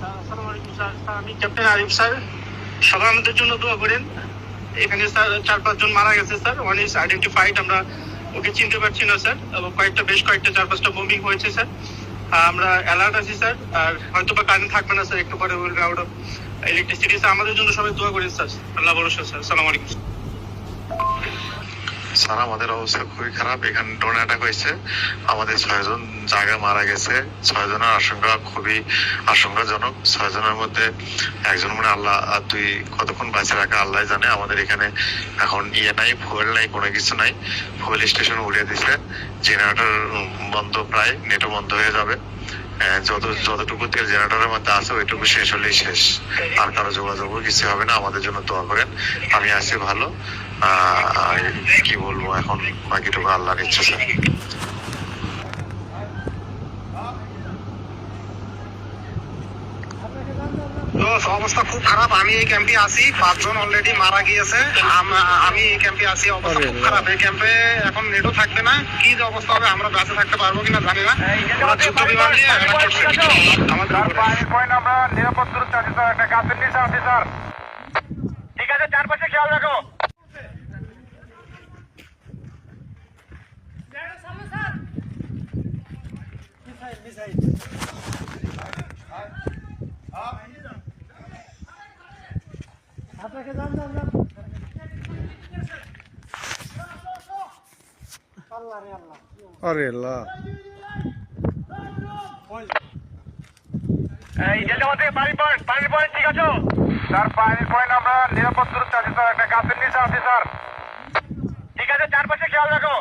আসসালামু আলাইকুম স্যার। আমি ক্যাপ্টেন আরিফ স্যার। সবাই আমাদের জন্য দোয়া করেন। এখানে স্যার 4-5 জন মারা গেছে স্যার। ওয়ান ইজ আইডেন্টিফাইড, আমরা ওকে চিনতে পারছি না স্যার। এবং বেশ কয়েকটা 4-5টা মুভিং হয়েছে স্যার। আমরা অ্যালার্ট আছি স্যার। আর হয়তো বা কারেন্ট থাকবে না স্যার, একটু পরে will be out of electricity. Sir আমাদের জন্য সবাই দোয়া করেন স্যার। আল্লাহ ভরসা স্যার। আসসালামু আলাইকুম স্যার। আমাদের অবস্থা খুবই খারাপ। এখানে ড্রোন অ্যাটাক হয়েছে, আমাদের 6 জন জায়গায় মারা গেছে। 6 জনের আশঙ্কা খুবই আশঙ্কাজনক। 6 জনের মধ্যে একজন মানে আল্লাহ, আর 2 কতক্ষণ বাঁচে রাখা আল্লাহ জানে। আমাদের এখানে এখন নাই, ফুয়েল নাই, কোনো কিছু নাই। ফুয়েল স্টেশন উড়িয়ে দিছে, জেনারেটর বন্ধ, প্রায় নেটও বন্ধ হয়ে যাবে। যতটুকু তেল জেনারেটরের মধ্যে আছে ওইটুকু শেষ হলেই শেষ, আর কারো যোগাযোগও কিছু হবে না। আমাদের জন্য দোয়া করেন। আমি আছি ভালো। কি বলবো এখন, বাকিটুকু আল্লাহর ইচ্ছা স্যার। অবস্থা খুব খারাপ। আমি এই ক্যাম্পে আছি, 5 জন অলরেডি মারা গিয়েছে। আমি এই ক্যাম্পে আছি, অবস্থা খুব খারাপ। এই ক্যাম্পে এখন নেটও থাকবে না। কি যে অবস্থা হবে, আমরা বেঁচে থাকতে পারবো কিনা জানি না। যুদ্ধ বিমান নিয়ে আমাদের আমরা নিরাপদ দূরত্বে আছি স্যার। একটা গাছের নিচে আছি স্যার। ঠিক আছে, চারপাশে খেয়াল রাখো। আরে আল্লাহ, পানির পয়েন্ট ঠিক আছে স্যার। পানির পয়েন্ট আমরা নিরাপদ দূরত্বে আছি স্যার। একটা গাছের নিচে আছি স্যার। ঠিক আছে, চারপাশে খেয়াল রাখো।